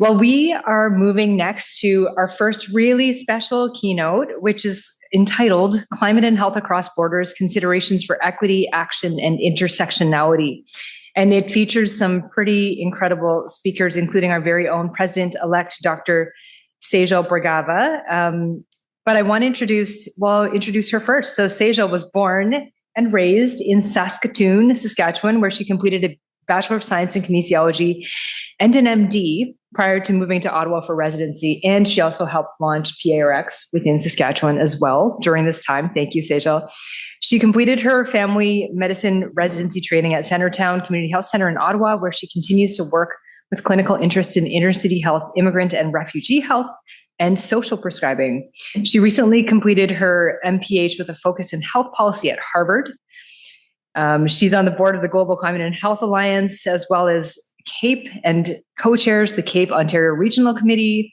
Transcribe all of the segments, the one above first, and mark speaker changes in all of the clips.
Speaker 1: Well, we are moving next to our first really special keynote, which is entitled Climate and Health Across Borders, Considerations for Equity, Action, and Intersectionality. And it features some pretty incredible speakers, including our very own President-elect, Dr. Sehjal Bhargava. But I want to introduce her first. So Sehjal was born and raised in Saskatoon, where she completed a Bachelor of Science in Kinesiology and an MD prior to moving to Ottawa for residency. And she also helped launch PARX within Saskatchewan as well during this time. Thank you, Sehjal. She completed her family medicine residency training at Centertown Community Health Center in Ottawa, where she continues to work with clinical interests in inner city health, immigrant and refugee health, and social prescribing. She recently completed her MPH with a focus in health policy at Harvard. She's on the board of the Global Climate and Health Alliance, as well as CAPE, and co-chairs the CAPE Ontario Regional Committee.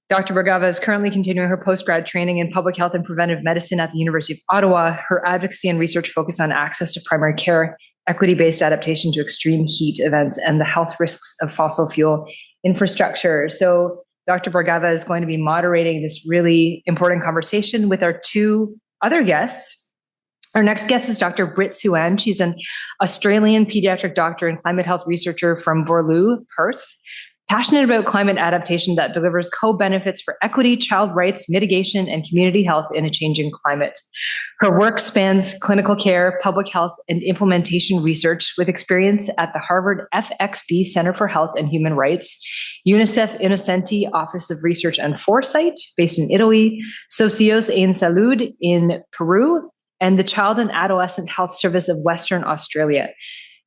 Speaker 1: Dr. Bhargava is currently continuing her postgrad training in public health and preventive medicine at the University of Ottawa. Her advocacy and research focus on access to primary care, equity-based adaptation to extreme heat events, and the health risks of fossil fuel infrastructure. So Dr. Bhargava is going to be moderating this really important conversation with our two other guests. Our next guest is Dr. Britt Suann. She's an Australian pediatric doctor and climate health researcher from Boorloo, Perth, passionate about climate adaptation that delivers co-benefits for equity, child rights, mitigation, and community health in a changing climate. Her work spans clinical care, public health, and implementation research with experience at the Harvard FXB Center for Health and Human Rights, UNICEF Innocenti Office of Research and Foresight, based in Italy, Socios en Salud in Peru, and the Child and Adolescent Health Service of Western Australia.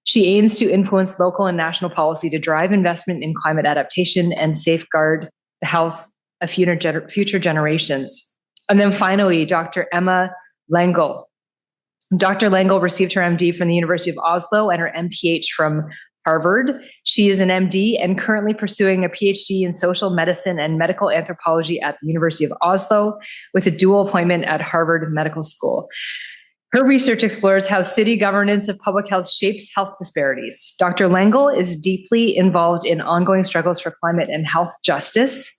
Speaker 1: She aims to influence local and national policy to drive investment in climate adaptation and safeguard the health of future generations. And then finally, Dr. Emma Lengle. Dr. Lengle received her MD from the University of Oslo and her MPH from Harvard. She is an MD and currently pursuing a PhD in social medicine and medical anthropology at the University of Oslo, with a dual appointment at Harvard Medical School. Her research explores how city governance of public health shapes health disparities. Dr. Lengle is deeply involved in ongoing struggles for climate and health justice,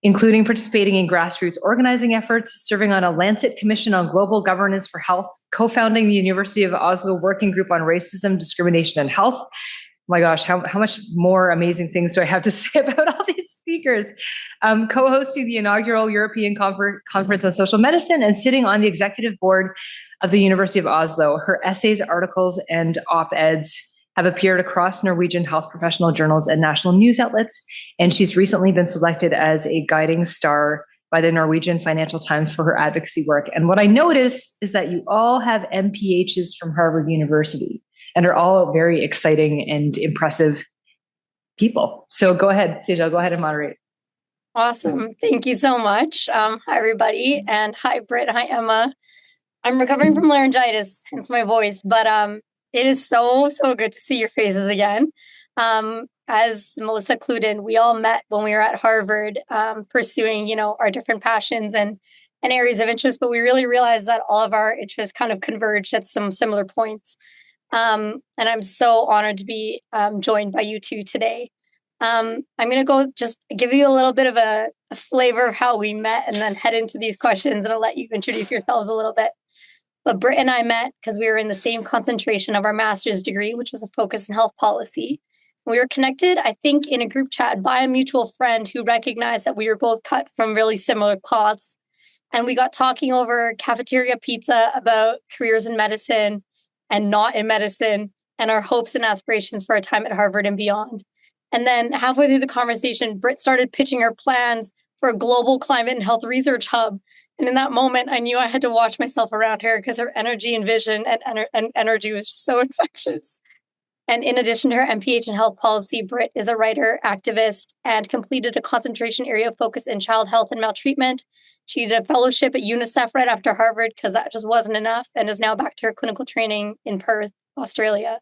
Speaker 1: including participating in grassroots organizing efforts, serving on a Lancet Commission on Global Governance for Health, co-founding the University of Oslo Working Group on Racism, Discrimination, and Health. My gosh, how much more amazing things do I have to say about all these speakers? Co-hosting the inaugural European Conference on Social Medicine and sitting on the executive board of the University of Oslo. Her essays, articles, and op-eds have appeared across Norwegian health professional journals and national news outlets, and she's recently been selected as a guiding star by the Norwegian Financial Times for her advocacy work. And what I noticed is that you all have MPHs from Harvard University and are all very exciting and impressive people. So go ahead, Sehjal, go ahead and moderate.
Speaker 2: Awesome. Thank you so much. Hi, everybody. And hi, Britt. Hi, Emma. I'm recovering from laryngitis, hence my voice, but it is so good to see your faces again. As Melissa clued in, we all met when we were at Harvard, pursuing, our different passions and areas of interest, but we really realized that all of our interests kind of converged at some similar points. And I'm so honored to be joined by you two today. I'm going to go just give you a little bit of a flavor of how we met and then head into these questions, and I'll let you introduce yourselves a little bit. But Britt and I met because we were in the same concentration of our master's degree, which was a focus in health policy. We were connected, I think, in a group chat by a mutual friend who recognized that we were both cut from really similar cloths. And we got talking over cafeteria pizza about careers in medicine and not in medicine, and our hopes and aspirations for our time at Harvard and beyond. And then halfway through the conversation, Britt started pitching her plans for a global climate and health research hub. And in that moment, I knew I had to watch myself around her because her energy and vision and energy was just so infectious. And in addition to her MPH in health policy, Britt is a writer, activist, and completed a concentration area of focus in child health and maltreatment. She did a fellowship at UNICEF right after Harvard because that just wasn't enough, and is now back to her clinical training in Perth, Australia.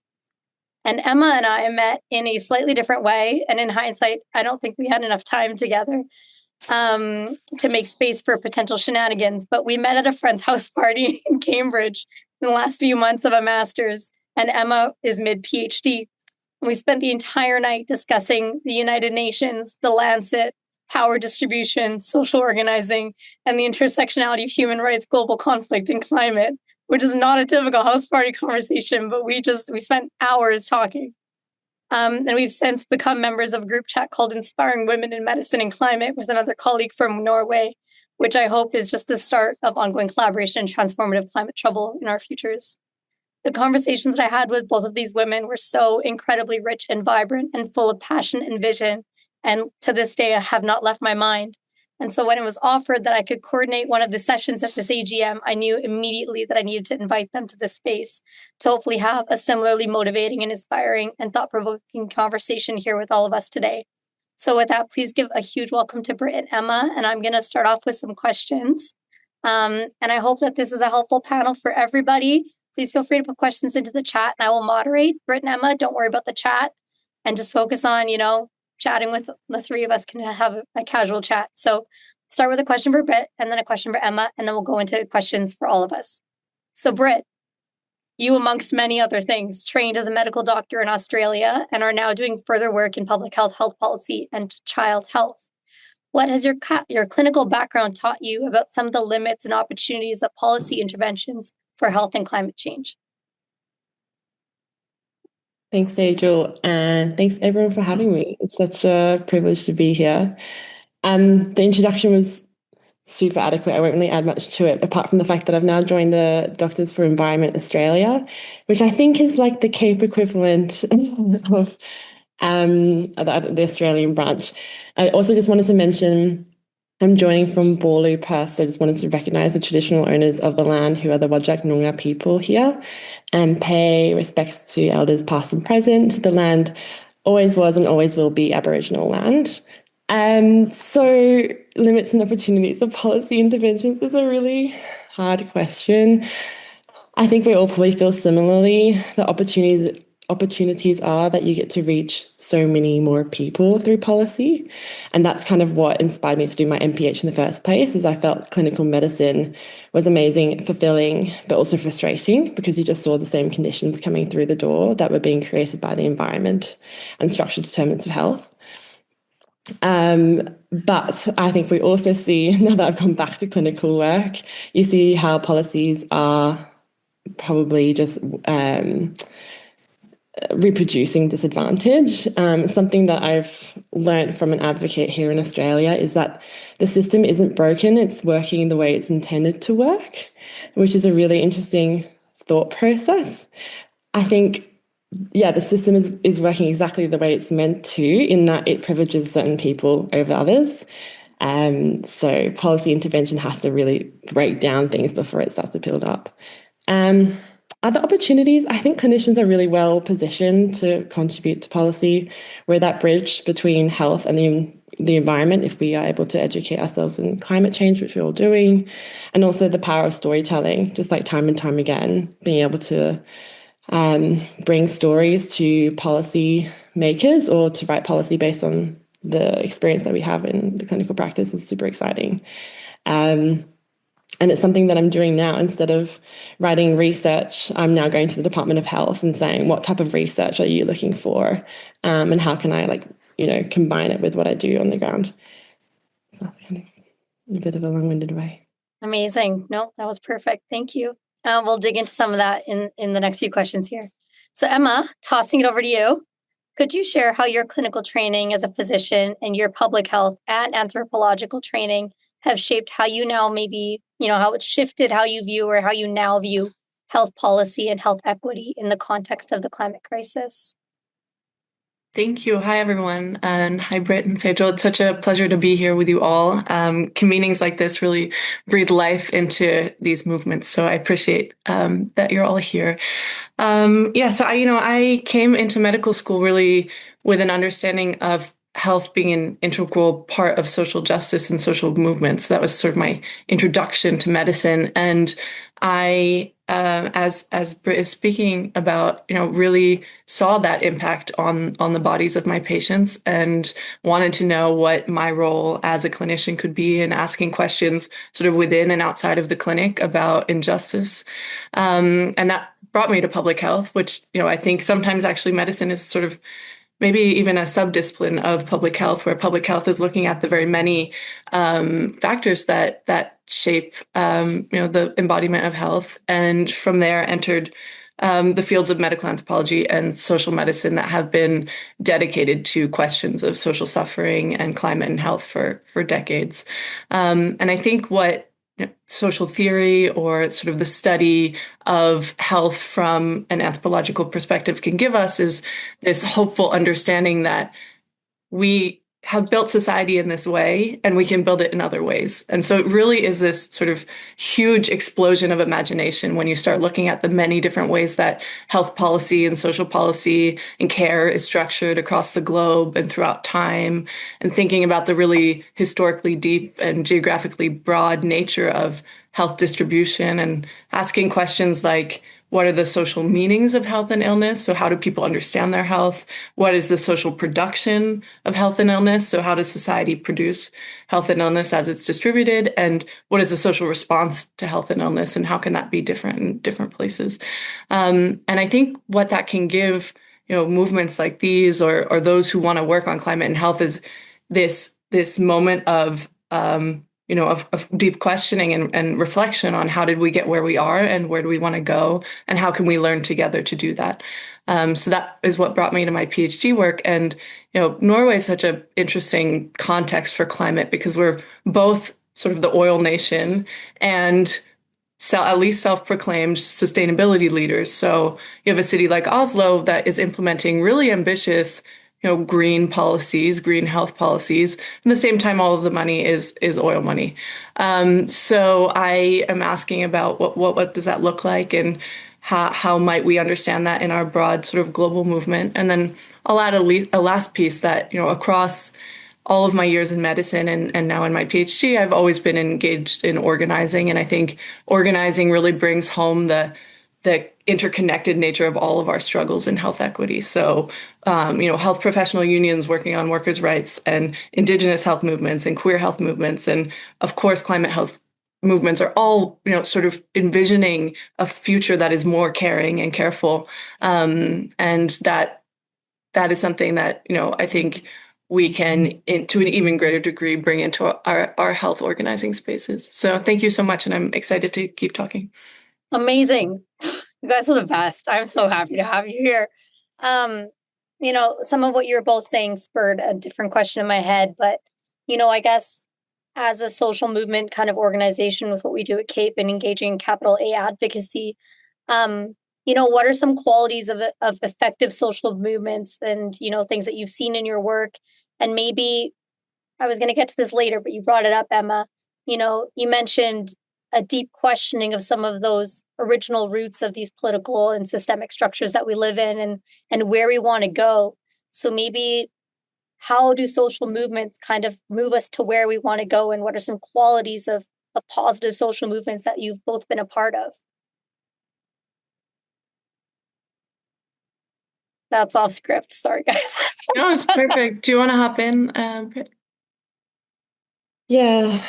Speaker 2: And Emma and I met in a slightly different way. And in hindsight, I don't think we had enough time together to make space for potential shenanigans. But we met at a friend's house party in Cambridge in the last few months of a master's. And Emma is mid-PhD. And we spent the entire night discussing the United Nations, the Lancet, power distribution, social organizing, and the intersectionality of human rights, global conflict, and climate, which is not a typical house party conversation, but we spent hours talking. And we've since become members of a group chat called Inspiring Women in Medicine and Climate with another colleague from Norway, which I hope is just the start of ongoing collaboration and transformative climate trouble in our futures. The conversations that I had with both of these women were so incredibly rich and vibrant and full of passion and vision. And to this day, I have not left my mind. And so when it was offered that I could coordinate one of the sessions at this AGM, I knew immediately that I needed to invite them to this space to hopefully have a similarly motivating and inspiring and thought-provoking conversation here with all of us today. So with that, please give a huge welcome to Britt and Emma. And I'm going to start off with some questions. And I hope that this is a helpful panel for everybody. Please feel free to put questions into the chat and I will moderate. Britt and Emma, don't worry about the chat and just focus on, chatting with the three of us can have a casual chat. So start with a question for Britt and then a question for Emma, and then we'll go into questions for all of us. So Britt, you, amongst many other things, trained as a medical doctor in Australia and are now doing further work in public health, health policy, and child health. What has your clinical background taught you about some of the limits and opportunities of policy interventions for health and climate change?
Speaker 3: Thanks, Sehjal, and thanks everyone for having me. It's such a privilege to be here. The introduction was super adequate. I won't really add much to it, apart from the fact that I've now joined the Doctors for Environment Australia, which I think is like the CAPE equivalent of the Australian branch. I also just wanted to mention I'm joining from Boorloo, Perth, so I just wanted to recognise the traditional owners of the land who are the Whadjuk Noongar people here and pay respects to elders past and present. The land always was and always will be Aboriginal land. So limits and opportunities of policy interventions is a really hard question. I think we all probably feel similarly. The opportunities are that you get to reach so many more people through policy. And that's kind of what inspired me to do my MPH in the first place, is I felt clinical medicine was amazing, fulfilling, but also frustrating because you just saw the same conditions coming through the door that were being created by the environment and structural determinants of health. But I think we also see, now that I've gone back to clinical work, you see how policies are probably just reproducing disadvantage. Something that I've learned from an advocate here in Australia is that the system isn't broken, it's working the way it's intended to work, which is a really interesting thought process. I think, the system is working exactly the way it's meant to, in that it privileges certain people over others. So policy intervention has to really break down things before it starts to build up. Other opportunities, I think clinicians are really well positioned to contribute to policy. We're that bridge between health and the environment if we are able to educate ourselves in climate change, which we're all doing, and also the power of storytelling, just like time and time again, being able to bring stories to policy makers or to write policy based on the experience that we have in the clinical practice is super exciting. And it's something that I'm doing now. Instead of writing research, I'm now going to the Department of Health and saying, what type of research are you looking for? And how can I combine it with what I do on the ground? So that's kind of a bit of a long-winded way.
Speaker 2: Amazing. No, that was perfect. Thank you. We'll dig into some of that in the next few questions here. So Emma, tossing it over to you. Could you share how your clinical training as a physician and your public health and anthropological training have shaped how you now how it's shifted how you view or how you now view health policy and health equity in the context of the climate crisis?
Speaker 4: Thank you. Hi, everyone. And hi, Britt and Sehjal. It's such a pleasure to be here with you all. Convenings like this really breathe life into these movements. So I appreciate that you're all here. So I came into medical school really with an understanding of health being an integral part of social justice and social movements. That was sort of my introduction to medicine. And I, as Britt is speaking about, really saw that impact on the bodies of my patients and wanted to know what my role as a clinician could be in asking questions sort of within and outside of the clinic about injustice. And that brought me to public health, which, I think sometimes actually medicine is sort of maybe even a subdiscipline of public health, where public health is looking at the very many factors that shape, the embodiment of health. And from there entered the fields of medical anthropology and social medicine that have been dedicated to questions of social suffering and climate and health for decades. And I think what social theory or sort of the study of health from an anthropological perspective can give us is this hopeful understanding that we have built society in this way and we can build it in other ways. And so it really is this sort of huge explosion of imagination when you start looking at the many different ways that health policy and social policy and care is structured across the globe and throughout time, and thinking about the really historically deep and geographically broad nature of health distribution, and asking questions like, what are the social meanings of health and illness? So how do people understand their health? What is the social production of health and illness? So how does society produce health and illness as it's distributed? And what is the social response to health and illness? And how can that be different in different places? And I think what that can give, movements like these or those who want to work on climate and health is this moment of of deep questioning and reflection on how did we get where we are and where do we want to go and how can we learn together to do that. So that is what brought me to my PhD work. And, Norway is such an interesting context for climate because we're both sort of the oil nation and at least self-proclaimed sustainability leaders. So you have a city like Oslo that is implementing really ambitious green policies, green health policies. At the same time, all of the money is oil money. So I am asking about what does that look like, and how might we understand that in our broad sort of global movement. And then I'll add a last piece that, across all of my years in medicine and now in my PhD, I've always been engaged in organizing. And I think organizing really brings home the interconnected nature of all of our struggles in health equity. So, health professional unions working on workers' rights, and indigenous health movements and queer health movements, and of course, climate health movements are all, sort of envisioning a future that is more caring and careful. And that is something that, I think we can, to an even greater degree, bring into our health organizing spaces. So thank you so much. And I'm excited to keep talking.
Speaker 2: Amazing. You guys are the best. I'm so happy to have you here. Some of what you were both saying spurred a different question in my head, but, I guess as a social movement kind of organization with what we do at CAPE and engaging in capital A advocacy, what are some qualities of effective social movements and, things that you've seen in your work? And maybe I was going to get to this later, but you brought it up, Emma. You mentioned a deep questioning of some of those original roots of these political and systemic structures that we live in and where we want to go. So maybe how do social movements kind of move us to where we want to go, and what are some qualities of positive social movements that you've both been a part of? That's off script. Sorry, guys.
Speaker 4: No, it's perfect. Do you want to hop in, Britt?
Speaker 3: Yeah.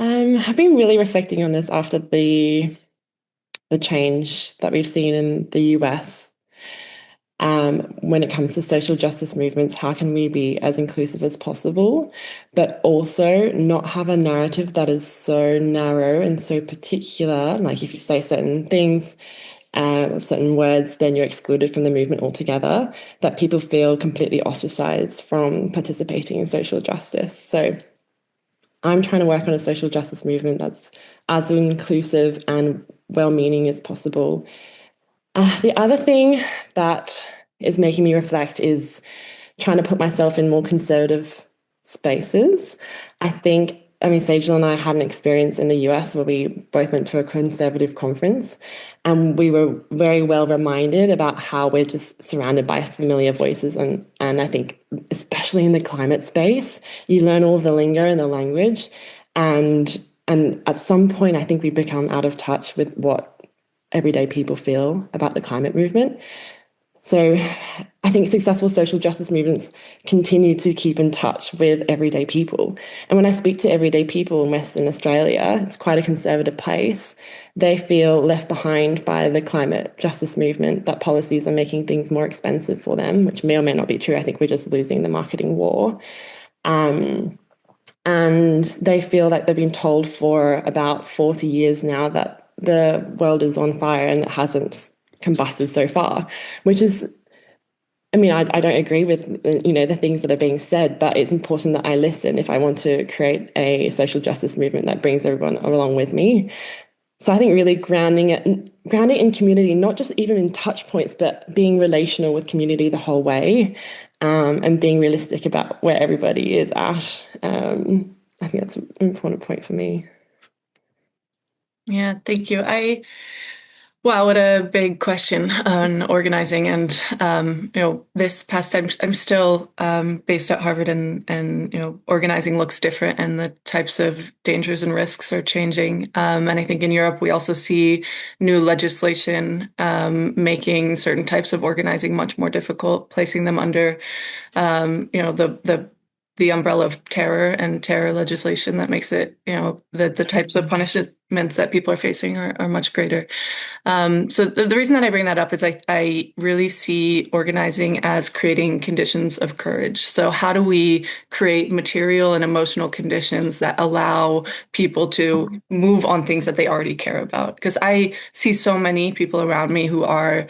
Speaker 3: I've been really reflecting on this after the change that we've seen in the US. When it comes to social justice movements, how can we be as inclusive as possible, but also not have a narrative that is so narrow and so particular? Like if you say certain things, certain words, then you're excluded from the movement altogether, that people feel completely ostracized from participating in social justice. So I'm trying to work on a social justice movement that's as inclusive and well-meaning as possible. The other thing that is making me reflect is trying to put myself in more conservative spaces. Sehjal and I had an experience in the US where we both went to a conservative conference, and we were very well reminded about how we're just surrounded by familiar voices. And I think, especially in the climate space, you learn all of the lingo and the language. And at some point, I think we become out of touch with what everyday people feel about the climate movement. So I think successful social justice movements continue to keep in touch with everyday people. And when I speak to everyday people in Western Australia, it's quite a conservative place. They feel left behind by the climate justice movement, that policies are making things more expensive for them, which may or may not be true. I think we're just losing the marketing war. And they feel like they've been told for about 40 years now that the world is on fire and it hasn't combusted so far, which is, I mean, I don't agree with, the things that are being said, but it's important that I listen if I want to create a social justice movement that brings everyone along with me. So I think really grounding it in community, not just even in touch points, but being relational with community the whole way, and being realistic about where everybody is at. I think that's an important point for me.
Speaker 4: Yeah, thank you. Wow, what a big question on organizing. And, this past time, I'm still based at Harvard, and organizing looks different and the types of dangers and risks are changing. And I think in Europe, we also see new legislation making certain types of organizing much more difficult, placing them under, the umbrella of terror and terror legislation that makes it, the types of punishments that people are facing are much greater. So the reason that I bring that up is I really see organizing as creating conditions of courage. So how do we create material and emotional conditions that allow people to move on things that they already care about? Because I see so many people around me who are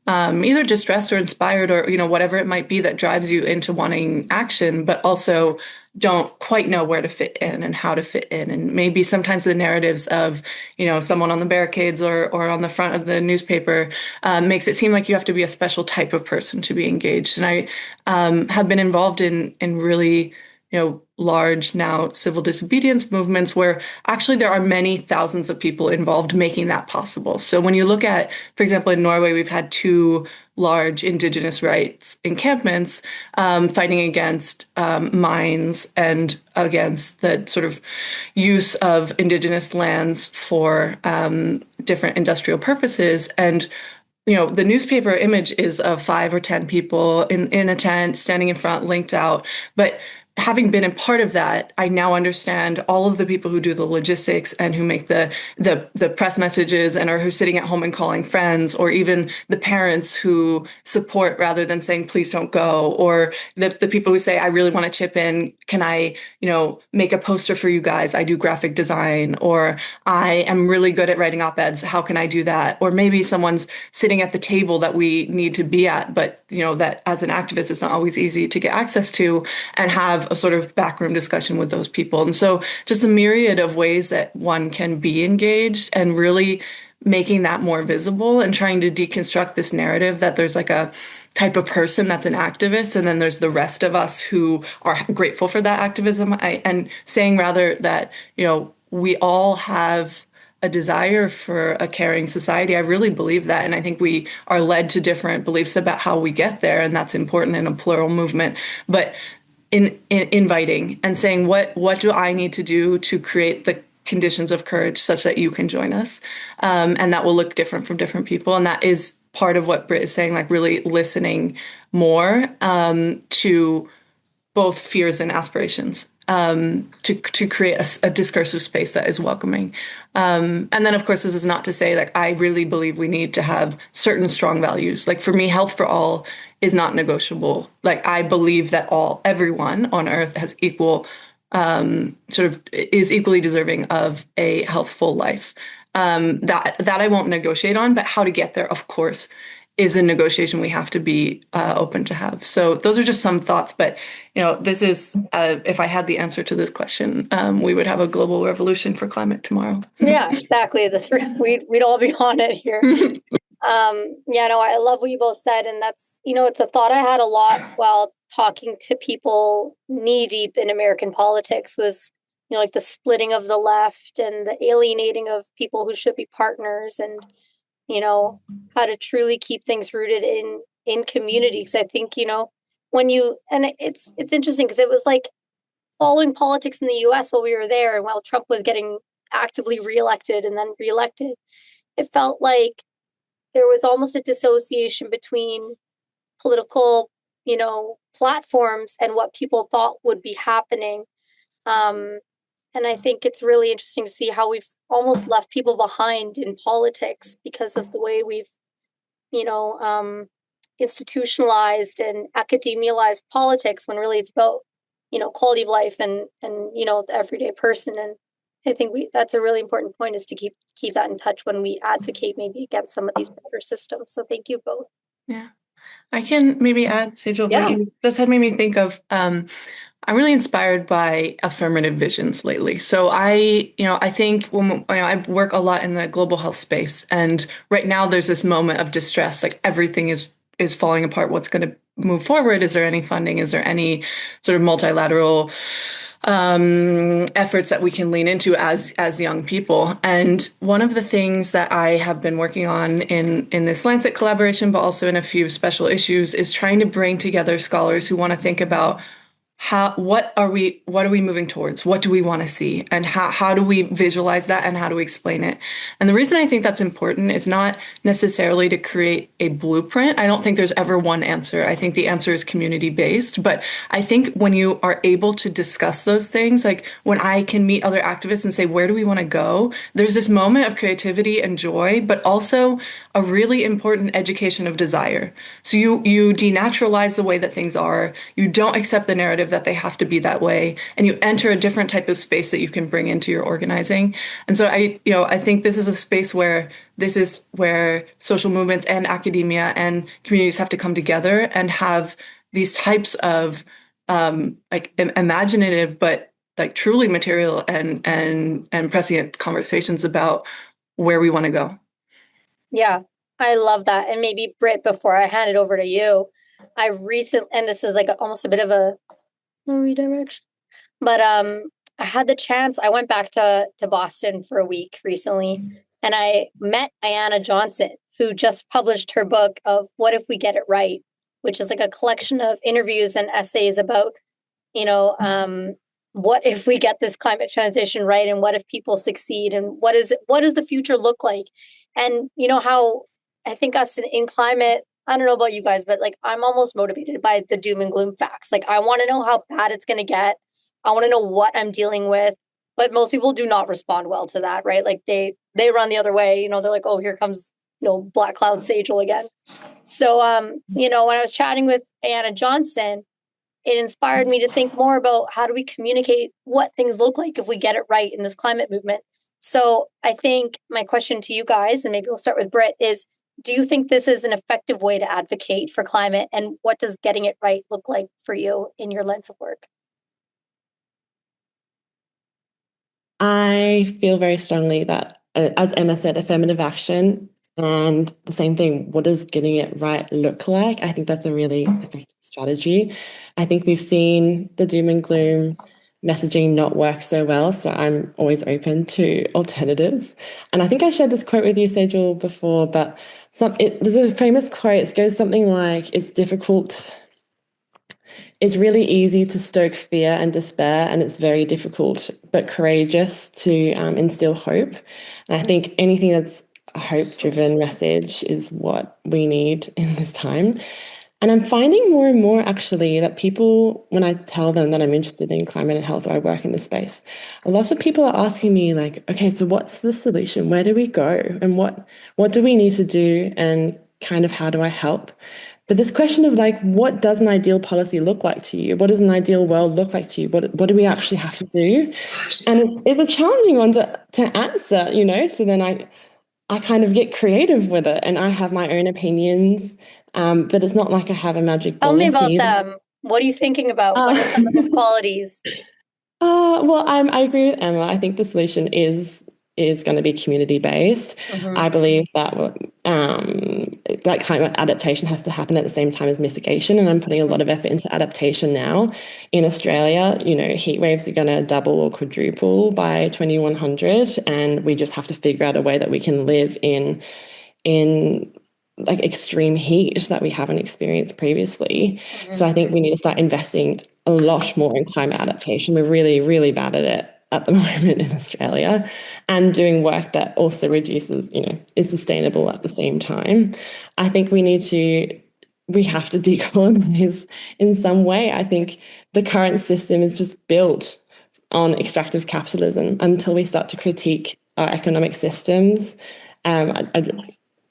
Speaker 4: either distressed or inspired, or whatever it might be that drives you into wanting action, but also don't quite know where to fit in and how to fit in. And maybe sometimes the narratives of someone on the barricades or on the front of the newspaper makes it seem like you have to be a special type of person to be engaged. And I have been involved in really large now civil disobedience movements where actually there are many thousands of people involved making that possible. So when you look at, for example, in Norway, we've had 2 large indigenous rights encampments fighting against mines and against the sort of use of indigenous lands for different industrial purposes. And the newspaper image is of 5 or 10 people in a tent, standing in front, linked out. But having been a part of that, I now understand all of the people who do the logistics and who make the press messages and who's sitting at home and calling friends, or even the parents who support rather than saying, please don't go, or the people who say, I really want to chip in. Can I, make a poster for you guys? I do graphic design, or I am really good at writing op-eds. How can I do that? Or maybe someone's sitting at the table that we need to be at, but that as an activist, it's not always easy to get access to, and have a sort of backroom discussion with those people. And so just a myriad of ways that one can be engaged, and really making that more visible and trying to deconstruct this narrative that there's like a type of person that's an activist, and then there's the rest of us who are grateful for that activism. And saying rather that, we all have a desire for a caring society. I really believe that. And I think we are led to different beliefs about how we get there. And that's important in a plural movement. But in inviting and saying, what do I need to do to create the conditions of courage such that you can join us? And that will look different from different people. And that is part of what Britt is saying, like really listening more to both fears and aspirations, to create a discursive space that is welcoming. And then, of course, this is not to say, like, I really believe we need to have certain strong values. Like, for me, health for all is not negotiable. Like, I believe that everyone on earth has is equally deserving of a healthful life. That I won't negotiate on, but how to get there, of course, is a negotiation we have to be open to have. So those are just some thoughts, but this is, if I had the answer to this question, we would have a global revolution for climate tomorrow.
Speaker 2: Yeah, exactly. We'd all be on it here. I love what you both said. And that's, it's a thought I had a lot while talking to people knee deep in American politics was, like the splitting of the left and the alienating of people who should be partners, and, how to truly keep things rooted in community. Because I think, it's interesting because it was like following politics in the US while we were there, and while Trump was getting actively reelected and then reelected, it felt like there was almost a dissociation between political, platforms and what people thought would be happening. And I think it's really interesting to see how we've almost left people behind in politics because of the way we've, institutionalized and academialized politics, when really it's about, quality of life and the everyday person. And I think that's a really important point, is to keep that in touch when we advocate maybe against some of these better systems. So thank you both.
Speaker 4: Yeah. I can maybe add, Sehjal,
Speaker 2: Yeah.
Speaker 4: what you just had made me think of. I'm really inspired by affirmative visions lately. So I think when I work a lot in the global health space, and right now there's this moment of distress, like everything is falling apart. What's going to move forward? Is there any funding? Is there any sort of multilateral efforts that we can lean into as young people? And one of the things that I have been working on in this Lancet collaboration, but also in a few special issues, is trying to bring together scholars who want to think about what are we moving towards? What do we want to see? And how do we visualize that, and how do we explain it? And the reason I think that's important is not necessarily to create a blueprint. I don't think there's ever one answer. I think the answer is community-based. But I think when you are able to discuss those things, like when I can meet other activists and say, where do we want to go? There's this moment of creativity and joy, but also a really important education of desire. So you denaturalize the way that things are. You don't accept the narrative that they have to be that way, and you enter a different type of space that you can bring into your organizing. And so I think this is a space where social movements and academia and communities have to come together and have these types of imaginative but like truly material and prescient conversations about where we want to go. Yeah,
Speaker 2: I love that. And maybe Britt, before I hand it over to you, I recently, and this is like almost a bit of a redirection, but I had the chance. I went back to Boston for a week recently, and I met Ayanna Johnson, who just published her book of What If We Get It Right, which is like a collection of interviews and essays about, what if we get this climate transition right, and what if people succeed, and what does the future look like? And how I think us in climate, I don't know about you guys, but like I'm almost motivated by the doom and gloom facts. Like I want to know how bad it's going to get. I want to know what I'm dealing with. But most people do not respond well to that, right? Like they run the other way. They're like, oh, here comes Black Cloud Sehjal again. So when I was chatting with Ayanna Johnson, it inspired me to think more about how do we communicate what things look like if we get it right in this climate movement. So I think my question to you guys, and maybe we'll start with Britt, is do you think this is an effective way to advocate for climate? And what does getting it right look like for you in your lens of work?
Speaker 3: I feel very strongly that, as Emma said, affirmative action, and the same thing, what does getting it right look like? I think that's a really effective strategy. I think we've seen the doom and gloom messaging not work so well, so I'm always open to alternatives. And I think I shared this quote with you, Sehjal, before, but there's a famous quote. It goes something like, it's really easy to stoke fear and despair, and it's very difficult but courageous to instill hope. And I think anything that's a hope-driven message is what we need in this time. And I'm finding more and more, actually, that people, when I tell them that I'm interested in climate and health, or I work in this space, a lot of people are asking me, like, okay, so what's the solution? Where do we go? And what do we need to do? And kind of how do I help? But this question of like, what does an ideal policy look like to you? What does an ideal world look like to you? What do we actually have to do? And it's a challenging one to answer, So then I kind of get creative with it, and I have my own opinions, but it's not like I have a magic bullet.
Speaker 2: Tell me about them. What are you thinking about? What are some of those qualities?
Speaker 3: Well, I agree with Emma. I think the solution is going to be community-based. Mm-hmm. I believe that that climate adaptation has to happen at the same time as mitigation, and I'm putting a lot of effort into adaptation now. In Australia, heat waves are going to double or quadruple by 2100, and we just have to figure out a way that we can live in like extreme heat that we haven't experienced previously. Mm-hmm. So I think we need to start investing a lot more in climate adaptation. We're really, really bad at it at the moment in Australia, and doing work that also reduces, is sustainable at the same time. I think we need to we have to decolonize in some way. I think the current system is just built on extractive capitalism until we start to critique our economic systems.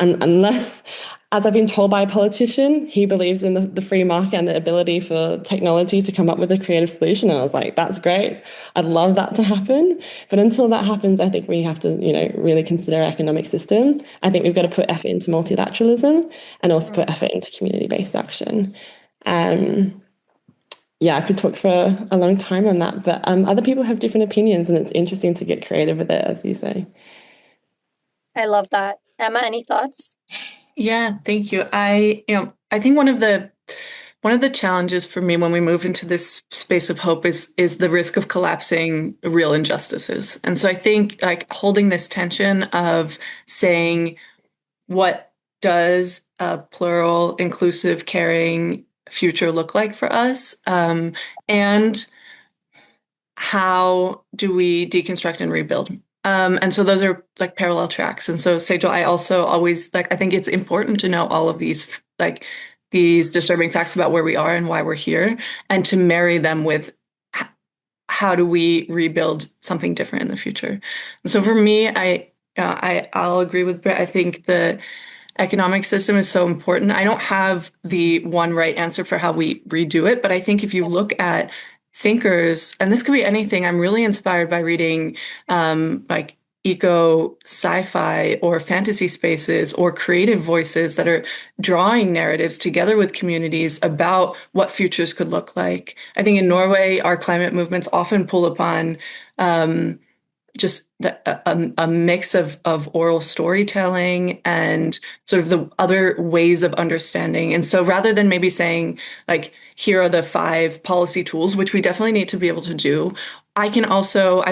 Speaker 3: Unless, as I've been told by a politician, he believes in the free market and the ability for technology to come up with a creative solution. And I was like, that's great. I'd love that to happen. But until that happens, I think we have to, really consider our economic system. I think we've got to put effort into multilateralism and also put effort into community-based action. Yeah, I could talk for a long time on that, but other people have different opinions, and it's interesting to get creative with it, as you say.
Speaker 2: I love that. Emma, any thoughts?
Speaker 4: Yeah, thank you. I think one of the challenges for me when we move into this space of hope is the risk of collapsing real injustices. And so I think like holding this tension of saying, what does a plural, inclusive, caring future look like for us? And how do we deconstruct and rebuild? And so those are like parallel tracks. And so Sehjal, I also always I think it's important to know all of these disturbing facts about where we are and why we're here, and to marry them with how do we rebuild something different in the future. And so for me, I'll agree with Britt. I think the economic system is so important. I don't have the one right answer for how we redo it, but I think if you look at thinkers, and this could be anything, I'm really inspired by reading eco sci-fi or fantasy spaces or creative voices that are drawing narratives together with communities about what futures could look like. I think in Norway, our climate movements often pull upon just a mix of oral storytelling and sort of the other ways of understanding. And so rather than maybe saying here are the 5 policy tools, which we definitely need to be able to do, I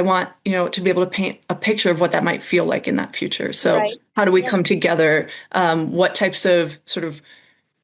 Speaker 4: want, to be able to paint a picture of what that might feel like in that future. So How do we come together? What types of sort of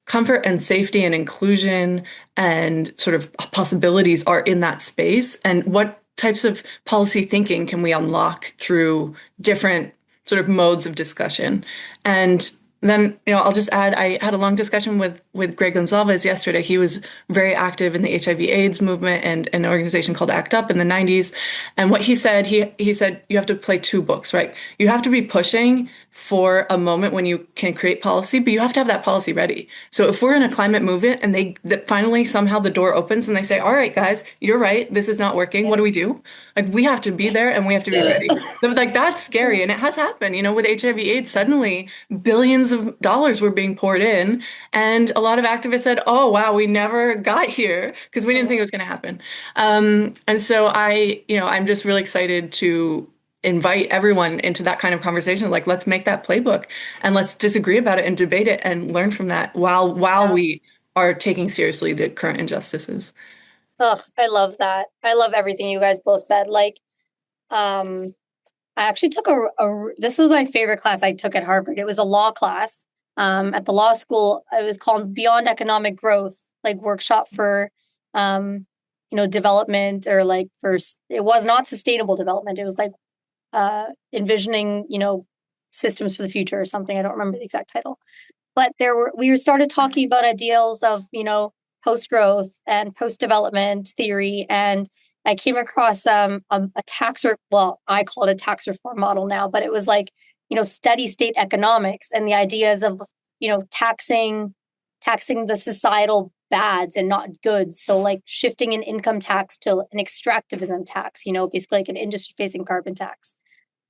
Speaker 4: comfort and safety and inclusion and sort of possibilities are in that space? And what types of policy thinking can we unlock through different sort of modes of discussion? And then, I'll just add, I had a long discussion with Greg Gonzalez yesterday. He was very active in the HIV/AIDS movement and an organization called ACT UP in the 90s. And what he said, he said, you have to play 2 books, right? You have to be pushing for a moment when you can create policy, but you have to have that policy ready. So if we're in a climate movement and finally somehow the door opens and they say, all right, guys, you're right, this is not working. What do we do? We have to be there and we have to be ready. So that's scary. And it has happened, with HIV/AIDS, suddenly billions of dollars were being poured in. And a lot of activists said, oh, wow, we never got here because we didn't think it was going to happen. And so I'm just really excited to invite everyone into that kind of conversation. Let's make that playbook and let's disagree about it and debate it and learn from that while we are taking seriously the current injustices.
Speaker 2: Oh, I love that. I love everything you guys both said. I actually took this was my favorite class I took at Harvard. It was a law class at the law school. It was called Beyond Economic Growth, workshop for, development, or it was not sustainable development. It was envisioning, systems for the future or something. I don't remember the exact title, but we started talking about ideals of, post-growth and post-development theory. And I came across a tax, I call it a tax reform model now, but it was steady state economics and the ideas of, taxing the societal bads and not goods. So shifting an income tax to an extractivism tax, basically an industry facing carbon tax.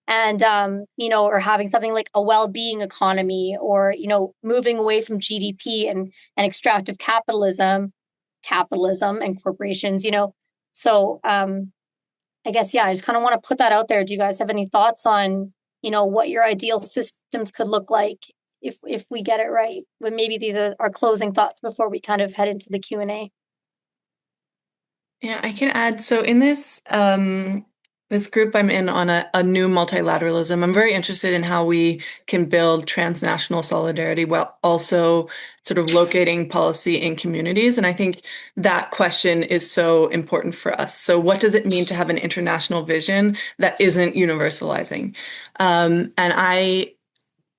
Speaker 2: And, or having something like a well-being economy, or, moving away from GDP and extractive capitalism and corporations, So I guess, I just kind of want to put that out there. Do you guys have any thoughts on, what your ideal systems could look like if we get it right? But maybe these are our closing thoughts before we kind of head into the Q&A.
Speaker 4: Yeah, I can add. So in this this group I'm in on a new multilateralism, I'm very interested in how we can build transnational solidarity while also sort of locating policy in communities. And I think that question is so important for us. So what does it mean to have an international vision that isn't universalizing? And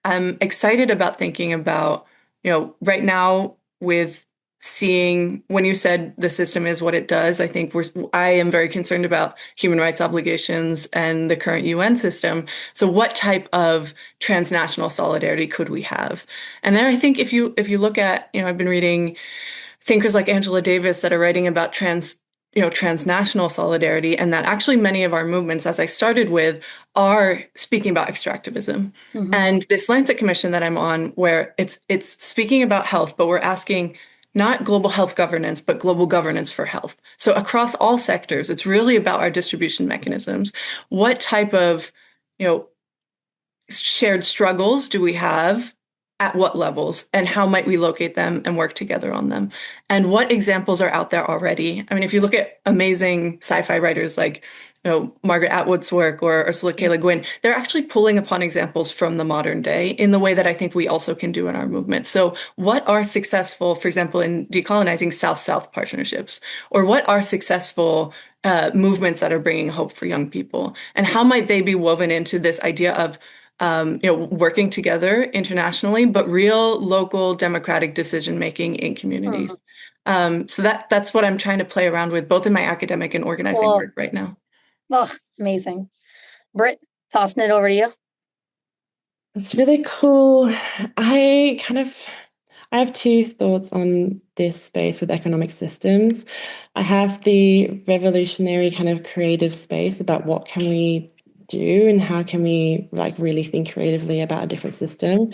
Speaker 4: I'm excited about thinking about, right now with seeing, when you said the system is what it does, I think I am very concerned about human rights obligations and the current UN system. So what type of transnational solidarity could we have? And then I think if you look at, I've been reading thinkers like Angela Davis that are writing about transnational solidarity, and that actually many of our movements, as I started with, are speaking about extractivism.
Speaker 2: Mm-hmm.
Speaker 4: And this Lancet Commission that I'm on, where it's speaking about health, but we're asking not global health governance, but global governance for health. So across all sectors, it's really about our distribution mechanisms. What type of, shared struggles do we have? At what levels, and how might we locate them and work together on them? And what examples are out there already? I mean, if you look at amazing sci-fi writers like, Margaret Atwood's work or Ursula K. Le Guin, they're actually pulling upon examples from the modern day in the way that I think we also can do in our movement. So what are successful, for example, in decolonizing South-South partnerships? Or what are successful movements that are bringing hope for young people? And how might they be woven into this idea of working together internationally, but real local democratic decision making in communities. So that's what I'm trying to play around with, both in my academic and organizing work right now.
Speaker 2: Oh, amazing. Britt, tossing it over to you.
Speaker 3: That's really cool. I have two thoughts on this space with economic systems. I have the revolutionary kind of creative space about what can we do and how can we really think creatively about a different system.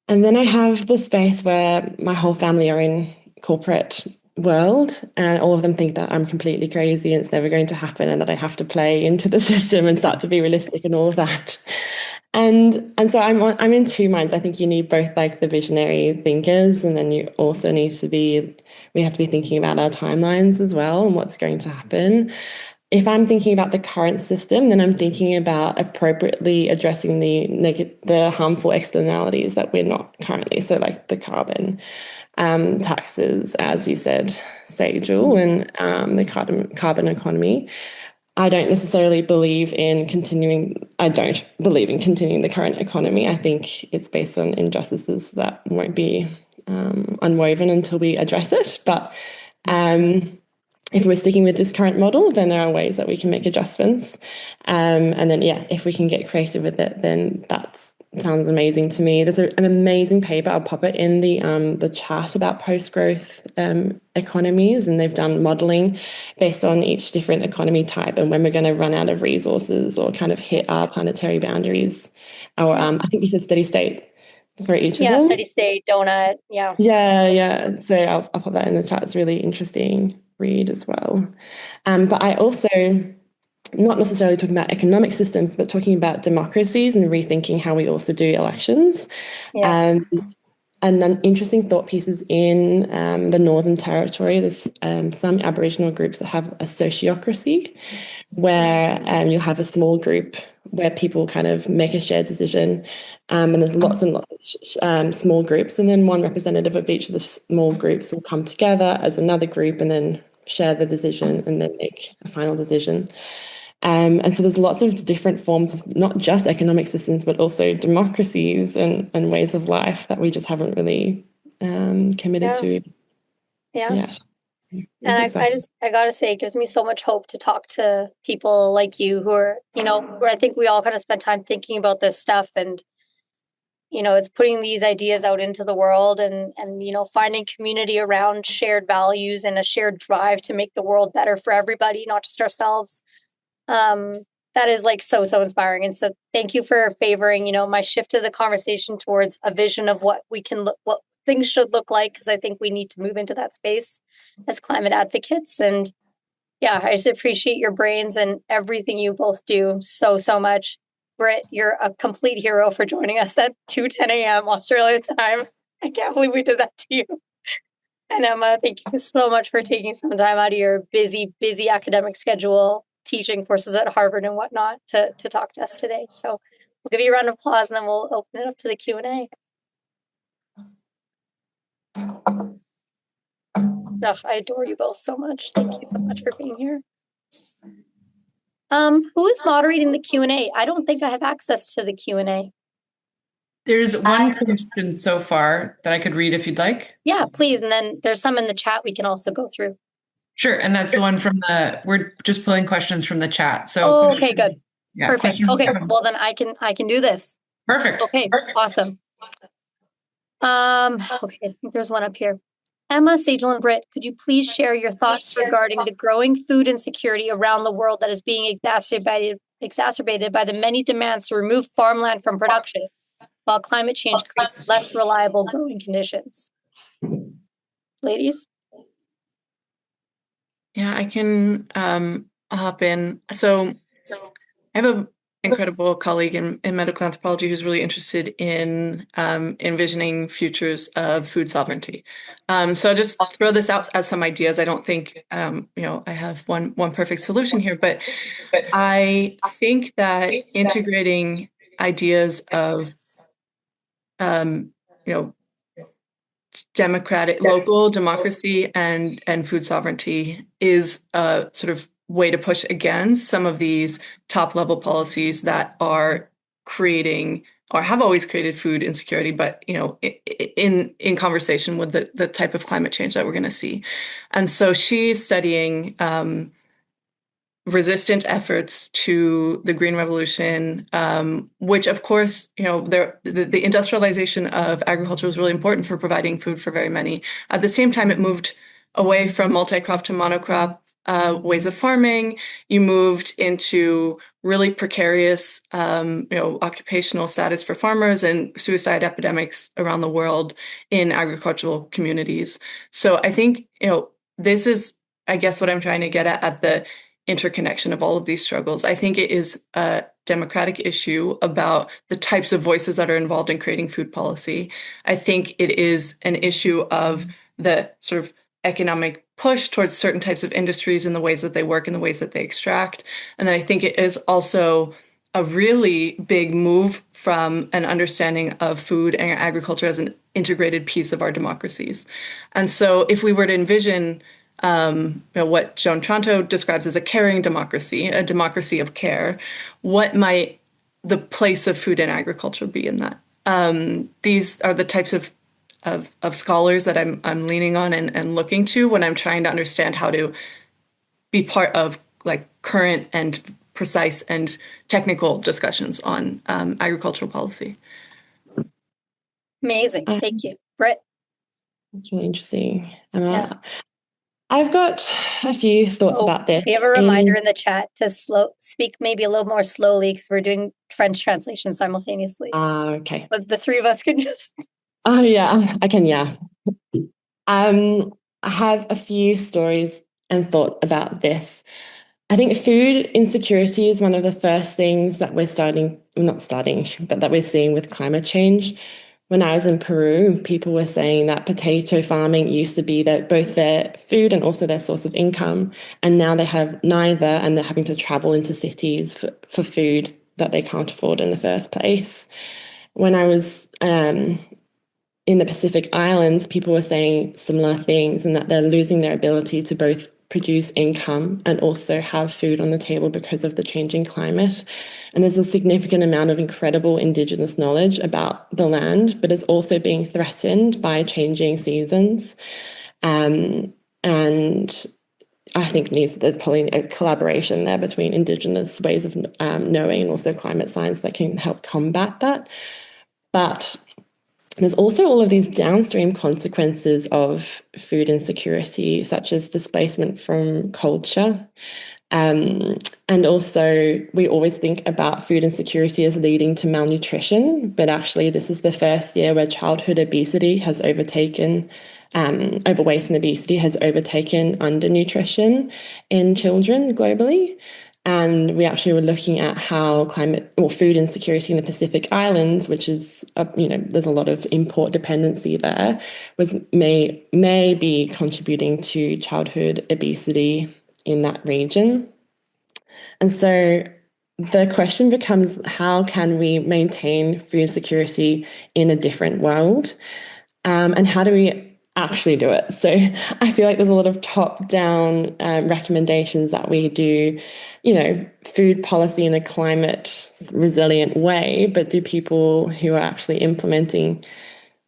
Speaker 3: And then I have the space where my whole family are in corporate world and all of them think that I'm completely crazy and it's never going to happen and that I have to play into the system and start to be realistic and all of that. And so I'm in two minds. I think you need both the visionary thinkers, and then you also we have to be thinking about our timelines as well and what's going to happen. If I'm thinking about the current system, then I'm thinking about appropriately addressing the harmful externalities that we're not currently. So the carbon taxes, as you said, Sehjal, and the carbon economy. I don't believe in continuing the current economy. I think it's based on injustices that won't be unwoven until we address it. But if we're sticking with this current model, then there are ways that we can make adjustments. And then, if we can get creative with it, then that sounds amazing to me. There's an amazing paper, I'll pop it in the chat, about post-growth economies, and they've done modelling based on each different economy type and when we're going to run out of resources or kind of hit our planetary boundaries. Or I think you said steady state for each of them.
Speaker 2: Yeah, steady state, donut, yeah.
Speaker 3: Yeah. So I'll pop that in the chat. It's really interesting read as well. But I also, not necessarily talking about economic systems, but talking about democracies and rethinking how we also do elections.
Speaker 2: Yeah.
Speaker 3: And an interesting thought pieces in the Northern Territory. There's some Aboriginal groups that have a sociocracy where you'll have a small group where people kind of make a shared decision, and there's lots and lots of small groups, and then one representative of each of the small groups will come together as another group and then share the decision and then make a final decision. And so there's lots of different forms of not just economic systems, but also democracies and ways of life that we just haven't really committed to yet.
Speaker 2: And I gotta say, it gives me so much hope to talk to people like you who are, where I think we all kind of spend time thinking about this stuff, and it's putting these ideas out into the world and finding community around shared values and a shared drive to make the world better for everybody, not just ourselves. That is so inspiring. And so thank you for favoring, my shift of the conversation towards a vision of what things should look like, because I think we need to move into that space as climate advocates. And I just appreciate your brains and everything you both do so much. Britt, you're a complete hero for joining us at 2:10 a.m. Australia time. I can't believe we did that to you. And Emma, thank you so much for taking some time out of your busy academic schedule, teaching courses at Harvard and whatnot, to talk to us today. So we'll give you a round of applause and then we'll open it up to the Q&A. I adore you both so much. Thank you so much for being here. Who is moderating the Q&A? I don't think I have access to the Q&A.
Speaker 5: There's one question so far that I could read if you'd like.
Speaker 2: Yeah, please. And then there's some in the chat we can also go through.
Speaker 5: Sure. And that's the one from we're just pulling questions from the chat. So
Speaker 2: oh, okay, good.
Speaker 5: Yeah,
Speaker 2: perfect. Okay, well then I can do this.
Speaker 5: Perfect.
Speaker 2: Okay, awesome. Okay, I think there's one up here. Emma, Sehjal, and Britt, could you please share your thoughts regarding the growing food insecurity around the world that is being exacerbated by the many demands to remove farmland from production, while climate change creates less reliable growing conditions? Ladies?
Speaker 4: Yeah, I can hop in. So I have an incredible colleague in medical anthropology who's really interested in envisioning futures of food sovereignty. So I'll just throw this out as some ideas. I don't think I have one perfect solution here, but I think that integrating ideas of democratic local democracy and food sovereignty is a sort of way to push against some of these top level policies that are creating or have always created food insecurity, but in conversation with the type of climate change that we're going to see. And so she's studying resistant efforts to the Green Revolution, which, of course, the industrialization of agriculture was really important for providing food for very many. At the same time, it moved away from multi-crop to monocrop ways of farming. You moved into really precarious, occupational status for farmers and suicide epidemics around the world in agricultural communities. So I think, this is, I guess, what I'm trying to get at the interconnection of all of these struggles. I think it is a democratic issue about the types of voices that are involved in creating food policy. I think it is an issue of the sort of economic push towards certain types of industries and the ways that they work and the ways that they extract. And then I think it is also a really big move from an understanding of food and agriculture as an integrated piece of our democracies. And so if we were to envision what Joan Tronto describes as a caring democracy, a democracy of care, what might the place of food and agriculture be in that? These are the types of scholars that I'm leaning on and looking to when I'm trying to understand how to be part of like current and precise and technical discussions on agricultural policy.
Speaker 2: Amazing. Thank you. Britt?
Speaker 3: That's really interesting, Emma. Yeah. I've got a few thoughts about this.
Speaker 2: We have a reminder in the chat to speak maybe a little more slowly because we're doing French translation simultaneously.
Speaker 3: Okay.
Speaker 2: But the three of us can just...
Speaker 3: Oh, yeah, I can, yeah. I have a few stories and thoughts about this. I think food insecurity is one of the first things that we're that we're seeing with climate change. When I was in Peru, people were saying that potato farming used to be both their food and also their source of income, and now they have neither, and they're having to travel into cities for food that they can't afford in the first place. When I was in the Pacific Islands, people were saying similar things, and that they're losing their ability to both produce income and also have food on the table because of the changing climate. And there's a significant amount of incredible Indigenous knowledge about the land, but it's also being threatened by changing seasons. And I think there's probably a collaboration there between Indigenous ways of knowing and also climate science that can help combat that. But there's also all of these downstream consequences of food insecurity, such as displacement from culture. And also, we always think about food insecurity as leading to malnutrition, but actually this is the first year where childhood obesity has overtaken, overweight and obesity has overtaken undernutrition in children globally. And we actually were looking at how food insecurity in the Pacific Islands, which is, there's a lot of import dependency there, may be contributing to childhood obesity in that region. And so the question becomes, how can we maintain food security in a different world? And how do we actually do it. So I feel like there's a lot of top-down recommendations that we do, food policy in a climate resilient way, but do people who are actually implementing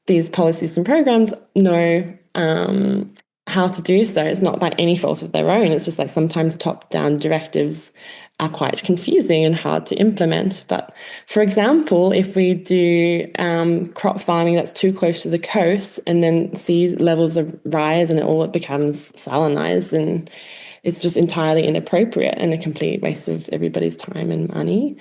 Speaker 3: these policies and programs know how to do so? It's not by any fault of their own. It's just like sometimes top-down directives are quite confusing and hard to implement. But for example, if we do crop farming that's too close to the coast and then sea levels rise and it becomes salinized, and it's just entirely inappropriate and a complete waste of everybody's time and money.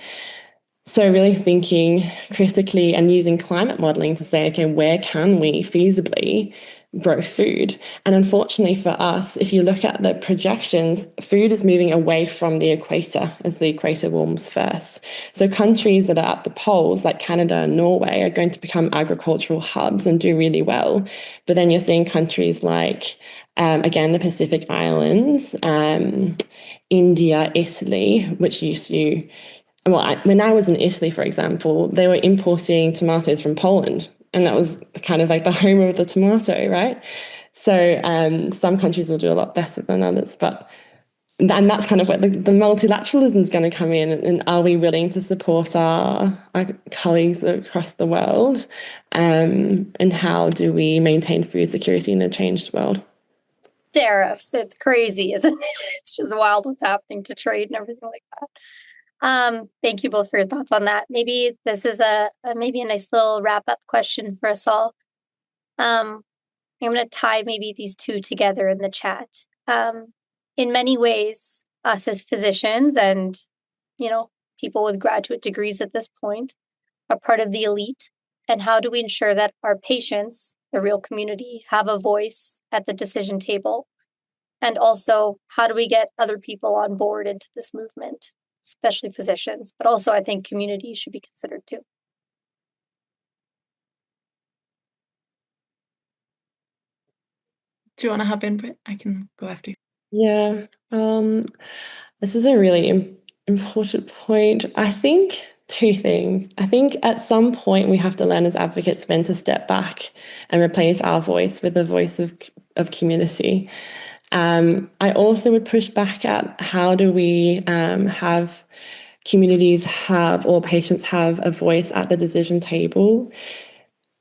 Speaker 3: So really thinking critically and using climate modeling to say, okay, where can we feasibly grow food? And unfortunately for us, if you look at the projections, food is moving away from the equator as the equator warms first. So countries that are at the poles, like Canada and Norway, are going to become agricultural hubs and do really well. But then you're seeing countries like, again, the Pacific Islands, India, Italy, which used to... when I was in Italy, for example, they were importing tomatoes from Poland, and that was kind of like the home of the tomato, right? So some countries will do a lot better than others, and that's kind of where the multilateralism is going to come in. And are we willing to support our colleagues across the world? And how do we maintain food security in a changed world?
Speaker 2: Tariffs, it's crazy, isn't it? It's just wild what's happening to trade and everything like that. Thank you both for your thoughts on that. Maybe this is maybe a nice little wrap-up question for us all. I'm going to tie maybe these two together in the chat. In many ways, us as physicians and, people with graduate degrees at this point are part of the elite. And how do we ensure that our patients, the real community, have a voice at the decision table? And also, how do we get other people on board into this movement, especially physicians, but also I think community should be considered too.
Speaker 4: Do you want to hop in, Britt? I can go after you.
Speaker 3: Yeah, this is a really important point. I think two things. I think at some point we have to learn as advocates when to step back and replace our voice with the voice of community. I also would push back at how do we have communities or patients have a voice at the decision table.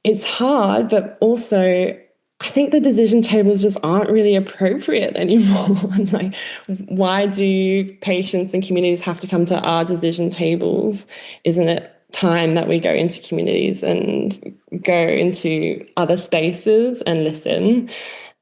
Speaker 3: It's hard, but also I think the decision tables just aren't really appropriate anymore. Like, why do patients and communities have to come to our decision tables? Isn't it time that we go into communities and go into other spaces and listen?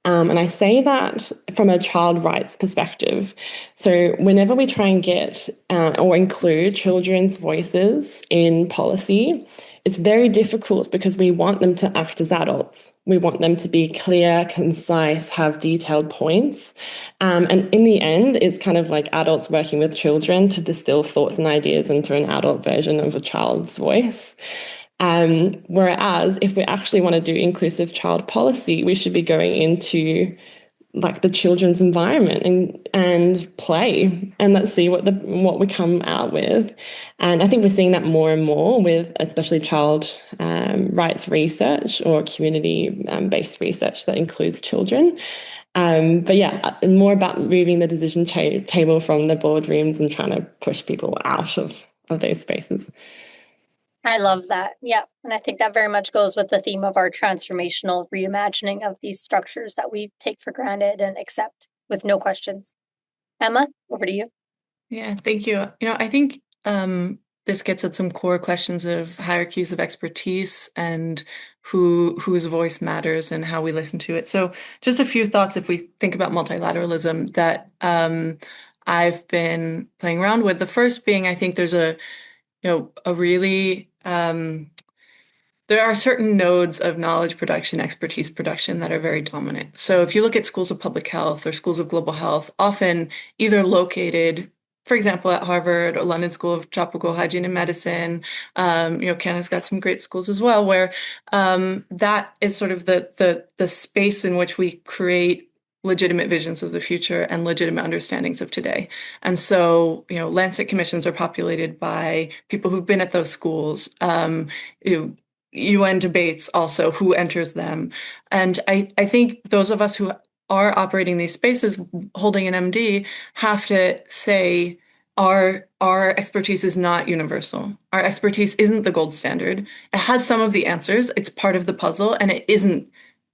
Speaker 3: And I say that from a child rights perspective. So whenever we try and get or include children's voices in policy, it's very difficult because we want them to act as adults. We want them to be clear, concise, have detailed points. And in the end, it's kind of like adults working with children to distill thoughts and ideas into an adult version of a child's voice. Whereas if we actually want to do inclusive child policy, we should be going into like the children's environment and play, and let's see what we come out with. And I think we're seeing that more and more with especially child rights research or community based research that includes children. But yeah, more about moving the decision table from the boardrooms and trying to push people out of those spaces.
Speaker 2: I love that. Yeah. And I think that very much goes with the theme of our transformational reimagining of these structures that we take for granted and accept with no questions. Emma, over to you.
Speaker 4: Yeah, thank you. I think this gets at some core questions of hierarchies of expertise and whose voice matters and how we listen to it. So just a few thoughts if we think about multilateralism that I've been playing around with. The first being, I think there's a really there are certain nodes of knowledge production, expertise production that are very dominant. So if you look at schools of public health or schools of global health, often either located, for example, at Harvard or London School of Tropical Hygiene and Medicine, Canada's got some great schools as well, where that is sort of the space in which we create legitimate visions of the future and legitimate understandings of today. And so, Lancet commissions are populated by people who've been at those schools. UN debates also, who enters them. And I think those of us who are operating these spaces, holding an MD, have to say our expertise is not universal. Our expertise isn't the gold standard. It has some of the answers. It's part of the puzzle, and it isn't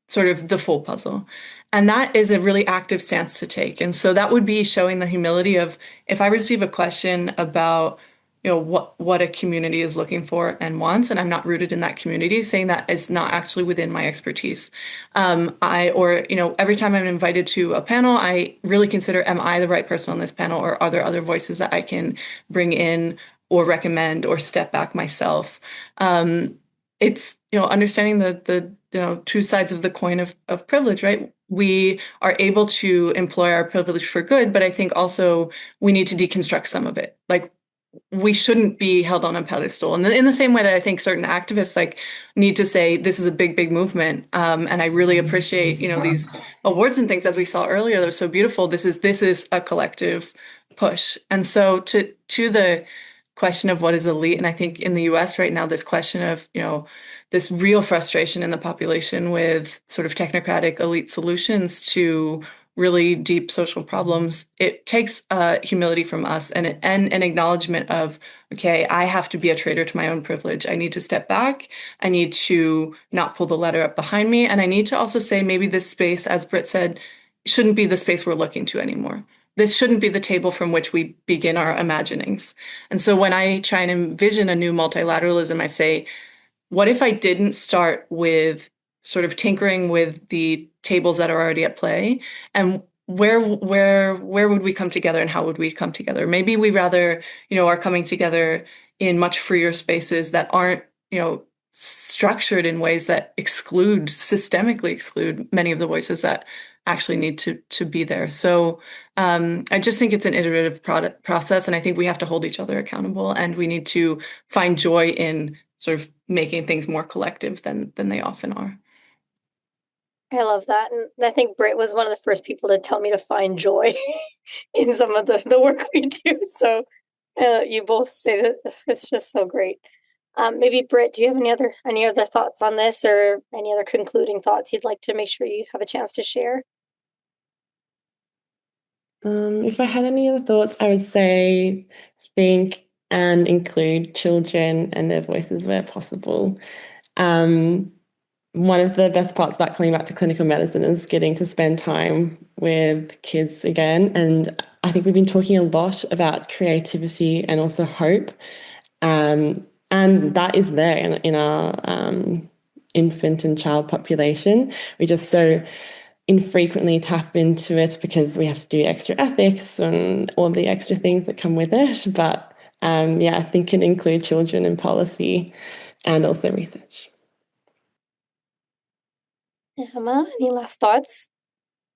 Speaker 4: sort of the full puzzle. And that is a really active stance to take. And so that would be showing the humility of, if I receive a question about, what a community is looking for and wants, and I'm not rooted in that community, saying that is not actually within my expertise. Every time I'm invited to a panel, I really consider, am I the right person on this panel, or are there other voices that I can bring in or recommend or step back myself? It's, understanding the two sides of the coin of privilege, right? We are able to employ our privilege for good, but I think also we need to deconstruct some of it. Like, we shouldn't be held on a pedestal. And in the same way that I think certain activists need to say, this is a big, big movement. And I really appreciate, these awards and things, as we saw earlier, they're so beautiful. This is a collective push. And so to the question of what is elite, and I think in the US right now, this question of, this real frustration in the population with sort of technocratic elite solutions to really deep social problems, it takes humility from us and an acknowledgement of, okay, I have to be a traitor to my own privilege. I need to step back. I need to not pull the ladder up behind me. And I need to also say, maybe this space, as Britt said, shouldn't be the space we're looking to anymore. This shouldn't be the table from which we begin our imaginings. And so when I try and envision a new multilateralism, I say, what if I didn't start with sort of tinkering with the tables that are already at play, and where would we come together, and how would we come together? Maybe we rather, are coming together in much freer spaces that aren't, structured in ways that systemically exclude many of the voices that actually need to be there. So I just think it's an iterative process, and I think we have to hold each other accountable, and we need to find joy in sort of making things more collective than they often are.
Speaker 2: I love that. And I think Britt was one of the first people to tell me to find joy in some of the work we do. So you both say that it's just so great. Maybe Britt, do you have any other thoughts on this, or any other concluding thoughts you'd like to make sure you have a chance to share?
Speaker 3: If I had any other thoughts, I would say think and include children and their voices where possible. One of the best parts about coming back to clinical medicine is getting to spend time with kids again. And I think we've been talking a lot about creativity and also hope. And that is there in our infant and child population. We just so infrequently tap into it because we have to do extra ethics and all the extra things that come with it. But I think can include children in policy and also research.
Speaker 2: Emma, any last thoughts?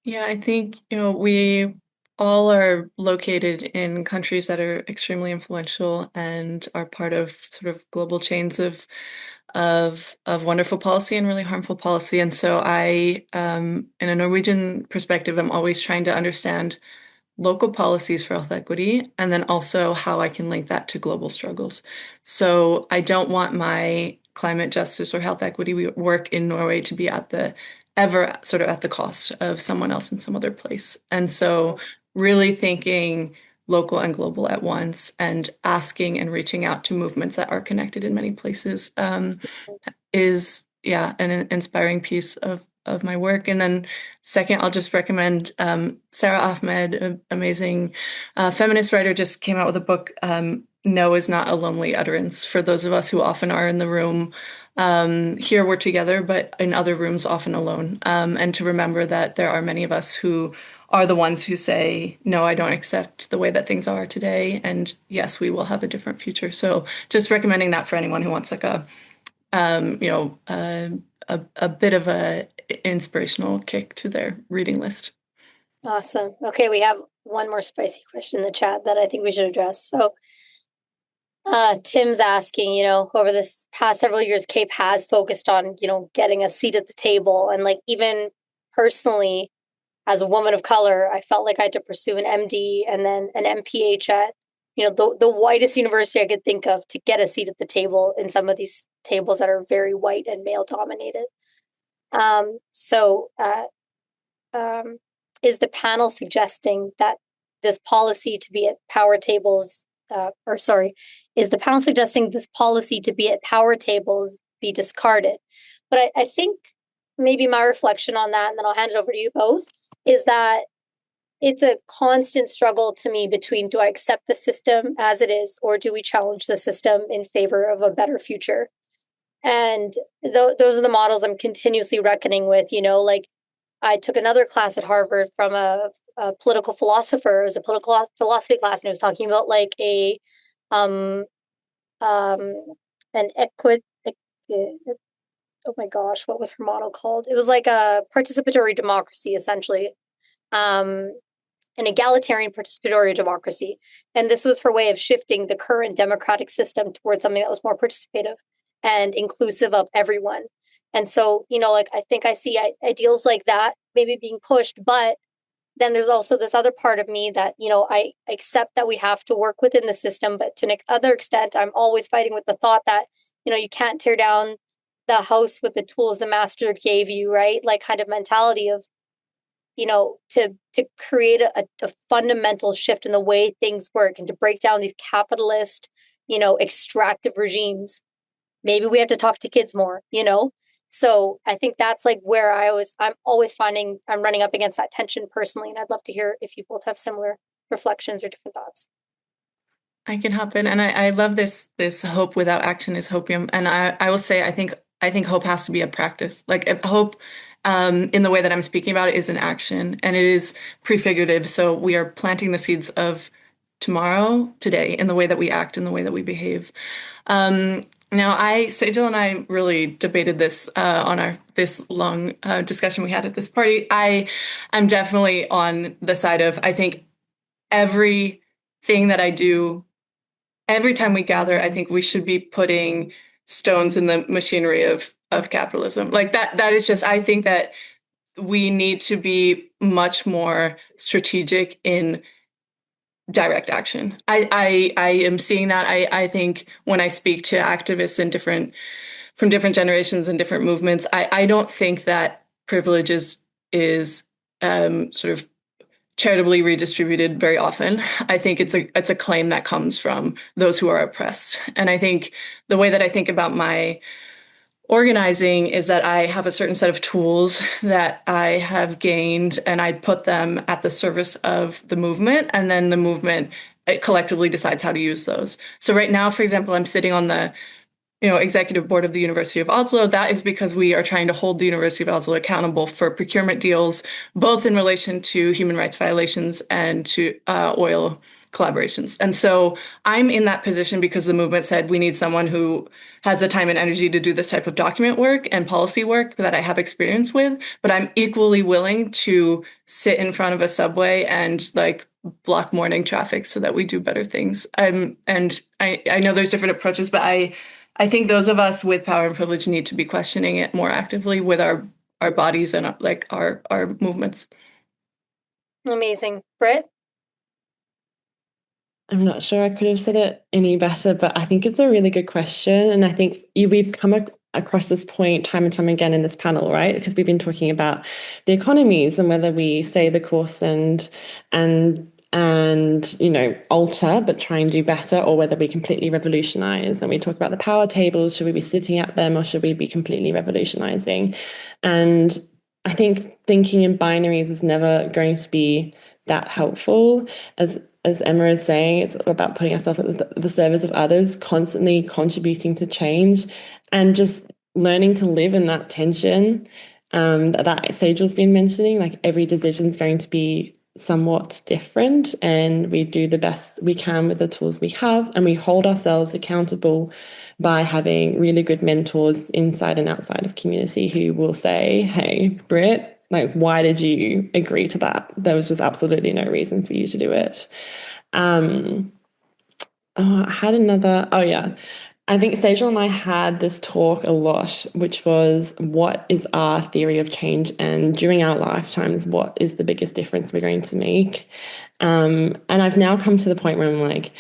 Speaker 4: Yeah, I think, we all are located in countries that are extremely influential and are part of sort of global chains of wonderful policy and really harmful policy. And so I, in a Norwegian perspective, I'm always trying to understand local policies for health equity, and then also how I can link that to global struggles. So I don't want my climate justice or health equity work in Norway to be at the cost of someone else in some other place. And so really thinking local and global at once, and asking and reaching out to movements that are connected in many places is an inspiring piece of my work. And then second, I'll just recommend Sarah Ahmed, an amazing feminist writer, just came out with a book, No is Not a Lonely Utterance, for those of us who often are in the room. Here we're together, but in other rooms often alone. And to remember that there are many of us who are the ones who say, no, I don't accept the way that things are today. And yes, we will have a different future. So just recommending that for anyone who wants like a bit of a inspirational kick to their reading list.
Speaker 2: Awesome. Okay, we have one more spicy question in the chat that I think we should address. So Tim's asking, over this past several years, CAPE has focused on, getting a seat at the table. And like, even personally, as a woman of color, I felt like I had to pursue an MD and then an MPH at, the whitest university I could think of to get a seat at the table in some of these tables that are very white and male dominated. Is the panel suggesting that this policy to be at power tables, is the panel suggesting this policy to be at power tables be discarded? But I think maybe my reflection on that, and then I'll hand it over to you both, is that it's a constant struggle to me between, do I accept the system as it is, or do we challenge the system in favor of a better future? And those are the models I'm continuously reckoning with. Like, I took another class at Harvard from a political philosopher. It was a political philosophy class, and it was talking about like an oh my gosh, what was her model called? It was like a participatory democracy, essentially. An egalitarian participatory democracy. And this was her way of shifting the current democratic system towards something that was more participative and inclusive of everyone. And so, like, I think I see ideals like that maybe being pushed, but then there's also this other part of me that, I accept that we have to work within the system, but to another extent, I'm always fighting with the thought that, you can't tear down the house with the tools the master gave you, right? Like, kind of mentality of, to create a fundamental shift in the way things work and to break down these capitalist, extractive regimes. Maybe we have to talk to kids more, So I think that's like where I'm always finding I'm running up against that tension personally. And I'd love to hear if you both have similar reflections or different thoughts.
Speaker 4: I can hop in. And I love this hope without action is hopium. And I will say, I think hope has to be a practice. Like, hope in the way that I'm speaking about it is an action, and it is prefigurative. So we are planting the seeds of tomorrow, today, in the way that we act, in the way that we behave. Now, Sehjal and I really debated this on this long discussion we had at this party. I am definitely on the side of, I think everything that I do, every time we gather, I think we should be putting stones in the machinery of capitalism. Like that is just, I think that we need to be much more strategic in direct action. I am seeing that. I think when I speak to activists from different generations and different movements, I don't think that privilege is sort of charitably redistributed very often. I think it's a claim that comes from those who are oppressed. And I think the way that I think about my organizing is that I have a certain set of tools that I have gained, and I put them at the service of the movement, and then the movement collectively decides how to use those. So right now, for example, I'm sitting on the executive board of the University of Oslo. That is because we are trying to hold the University of Oslo accountable for procurement deals, both in relation to human rights violations and to oil collaborations. And so I'm in that position because the movement said we need someone who has the time and energy to do this type of document work and policy work that I have experience with. But I'm equally willing to sit in front of a subway and like block morning traffic so that we do better things. And I know there's different approaches, but I think those of us with power and privilege need to be questioning it more actively with our bodies and our movements.
Speaker 2: Amazing. Britt?
Speaker 3: I'm not sure I could have said it any better, but I think it's a really good question. And I think we've come across this point time and time again in this panel, right? Because we've been talking about the economies and whether we stay the course and alter, but try and do better, or whether we completely revolutionize. And we talk about the power tables. Should we be sitting at them, or should we be completely revolutionizing? And I think thinking in binaries is never going to be that helpful. As Emma is saying, it's about putting ourselves at the service of others, constantly contributing to change, and just learning to live in that tension that Sehjal's been mentioning. Like, every decision is going to be somewhat different, and we do the best we can with the tools we have, and we hold ourselves accountable by having really good mentors inside and outside of community who will say, hey, Britt, like, why did you agree to that? There was just absolutely no reason for you to do it. I had another, I think Sehjal and I had this talk a lot, which was, what is our theory of change? And during our lifetimes, what is the biggest difference we're going to make? And I've now come to the point where I'm like,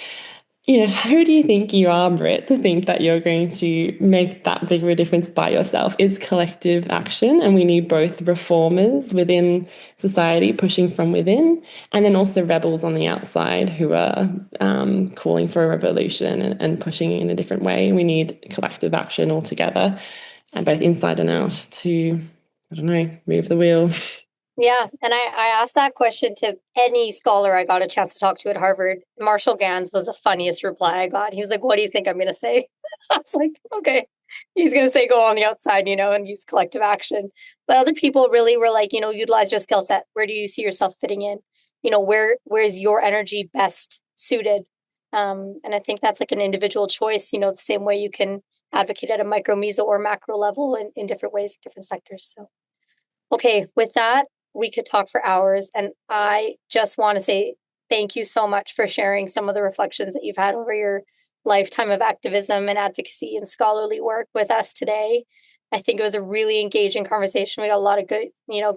Speaker 3: Who do you think you are, Britt, to think that you're going to make that big of a difference by yourself? It's collective action, and we need both reformers within society pushing from within, and then also rebels on the outside who are calling for a revolution and pushing in a different way. We need collective action altogether, and both inside and out to, move the wheel.
Speaker 2: Yeah, and I asked that question to any scholar I got a chance to talk to at Harvard. Marshall Gans was the funniest reply I got. He was like, "What do you think I'm going to say?" I was like, "Okay." He's going to say go on the outside, and use collective action. But other people really were like, utilize your skill set. Where do you see yourself fitting in? Where's your energy best suited? And I think that's like an individual choice, the same way you can advocate at a micro, meso, or macro level in different ways, different sectors. So, okay, with that, we could talk for hours. And I just want to say thank you so much for sharing some of the reflections that you've had over your lifetime of activism and advocacy and scholarly work with us today. I think it was a really engaging conversation. We got a lot of good,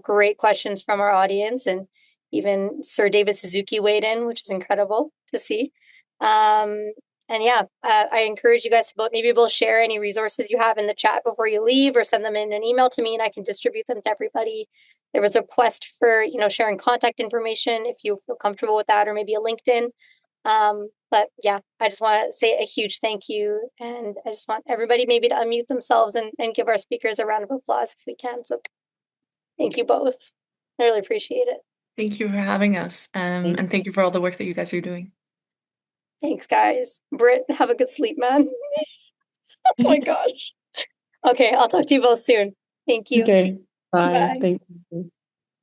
Speaker 2: great questions from our audience, and even Sir David Suzuki weighed in, which is incredible to see. And yeah, I encourage you guys to maybe both share any resources you have in the chat before you leave, or send them in an email to me and I can distribute them to everybody. There was a request for, sharing contact information if you feel comfortable with that, or maybe a LinkedIn. But yeah, I just want to say a huge thank you. And I just want everybody maybe to unmute themselves and give our speakers a round of applause if we can. So thank you both. I really appreciate it.
Speaker 4: Thank you for having us. And thank you for all the work that you guys are doing.
Speaker 2: Thanks, guys. Britt, have a good sleep, man. Oh my gosh. Okay, I'll talk to you both soon. Thank you.
Speaker 3: Okay, bye.
Speaker 2: Bye.
Speaker 3: Thank you.